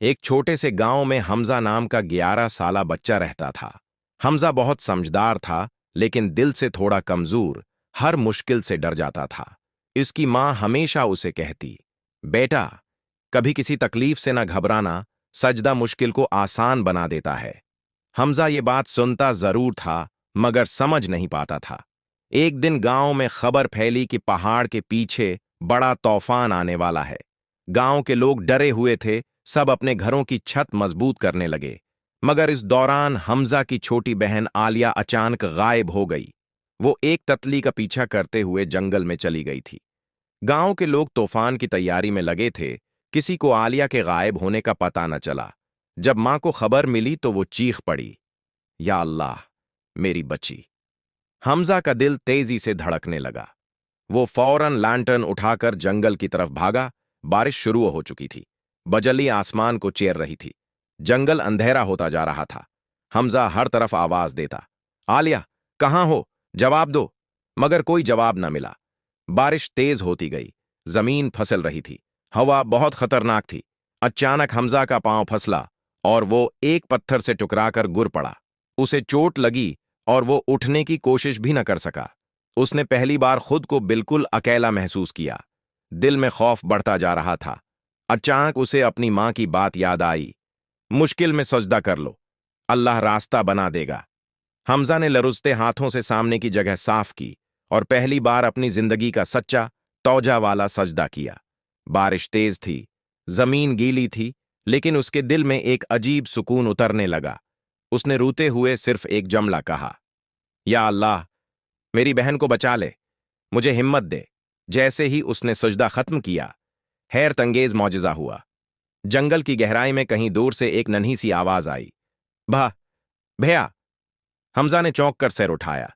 एक छोटे से गांव में हमजा नाम का 11 साला बच्चा रहता था। हमजा बहुत समझदार था, लेकिन दिल से थोड़ा कमजोर, हर मुश्किल से डर जाता था। इसकी माँ हमेशा उसे कहती, बेटा, कभी किसी तकलीफ से न घबराना, सजदा मुश्किल को आसान बना देता है। हमजा ये बात सुनता जरूर था, मगर समझ नहीं पाता था। एक दिन गांव में खबर फैली कि पहाड़ के पीछे बड़ा तूफान आने वाला है। गांव के लोग डरे हुए थे, सब अपने घरों की छत मजबूत करने लगे। मगर इस दौरान हमजा की छोटी बहन आलिया अचानक गायब हो गई। वो एक ततली का पीछा करते हुए जंगल में चली गई थी। गांव के लोग तूफान की तैयारी में लगे थे। किसी को आलिया के गायब होने का पता न चला। जब मां को खबर मिली तो वो चीख पड़ी, या अल्लाह, मेरी बच्ची। हमजा का दिल तेजी से धड़कने लगा। वो फौरन लैंटर्न उठाकर जंगल की तरफ भागा। बारिश शुरू हो चुकी थी। बजली आसमान को चीर रही थी। जंगल अंधेरा होता जा रहा था। हमजा हर तरफ आवाज देता, आलिया, कहां हो? जवाब दो। मगर कोई जवाब न मिला। बारिश तेज होती गई। जमीन फिसल रही थी। हवा बहुत खतरनाक थी। अचानक हमजा का पांव फसला और वो एक पत्थर से टकराकर गिर पड़ा। उसे चोट लगी और वो उठने की कोशिश भी न कर सका। उसने पहली बार खुद को बिल्कुल अकेला महसूस किया। दिल में खौफ बढ़ता जा रहा था। अचानक उसे अपनी मां की बात याद आई, मुश्किल में सजदा कर लो, अल्लाह रास्ता बना देगा। हमजा ने लरुजते हाथों से सामने की जगह साफ की और पहली बार अपनी जिंदगी का सच्चा, तौजा वाला सजदा किया। बारिश तेज थी, जमीन गीली थी, लेकिन उसके दिल में एक अजीब सुकून उतरने लगा। उसने रोते हुए सिर्फ एक जुमला कहा, या अल्लाह, मेरी बहन को बचा ले, मुझे हिम्मत दे। जैसे ही उसने सजदा खत्म किया, हैरत अंगेज मौजज़ा हुआ। जंगल की गहराई में कहीं दूर से एक नन्ही सी आवाज आई, भा, भैया। हमजा ने चौंक कर सिर उठाया।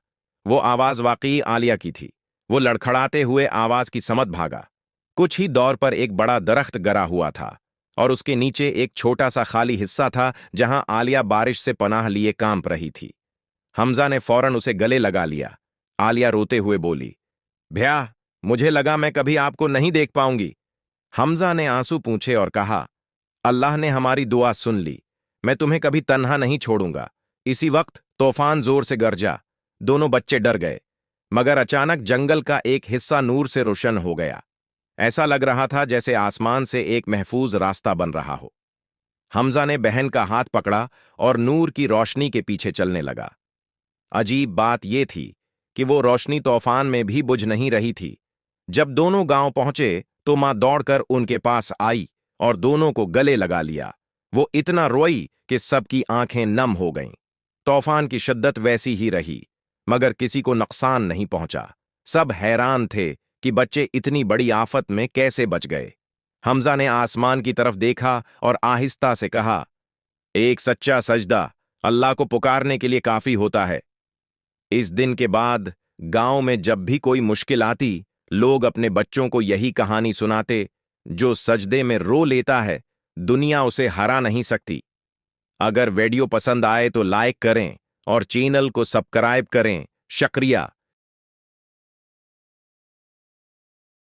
वो आवाज वाकई आलिया की थी। वो लड़खड़ाते हुए आवाज की समत भागा। कुछ ही दौर पर एक बड़ा दरख्त गड़ा हुआ था और उसके नीचे एक छोटा सा खाली हिस्सा था जहां आलिया बारिश से पनाह लिए कांप रही थी। हमजा ने फौरन उसे गले लगा लिया। आलिया रोते हुए बोली, भैया, मुझे लगा मैं कभी आपको नहीं देख पाऊंगी। हमजा ने आंसू पूंछे और कहा, अल्लाह ने हमारी दुआ सुन ली, मैं तुम्हें कभी तन्हा नहीं छोड़ूंगा। इसी वक्त तूफान जोर से गरजा। दोनों बच्चे डर गए, मगर अचानक जंगल का एक हिस्सा नूर से रोशन हो गया। ऐसा लग रहा था जैसे आसमान से एक महफूज रास्ता बन रहा हो। हमजा ने बहन का हाथ पकड़ा और नूर की रोशनी के पीछे चलने लगा। अजीब बात यह थी कि वो रोशनी तूफान में भी बुझ नहीं रही थी। जब दोनों गांव पहुंचे तो मां दौड़कर उनके पास आई और दोनों को गले लगा लिया। वो इतना रोई कि सबकी आंखें नम हो गईं। तूफान की शिद्दत वैसी ही रही, मगर किसी को नुकसान नहीं पहुंचा। सब हैरान थे कि बच्चे इतनी बड़ी आफत में कैसे बच गए। हमजा ने आसमान की तरफ देखा और आहिस्ता से कहा, एक सच्चा सजदा अल्लाह को पुकारने के लिए काफी होता है। इस दिन के बाद गांव में जब भी कोई मुश्किल आती, लोग अपने बच्चों को यही कहानी सुनाते, जो सजदे में रो लेता है, दुनिया उसे हरा नहीं सकती। अगर वीडियो पसंद आए तो लाइक करें और चैनल को सब्सक्राइब करें। शुक्रिया।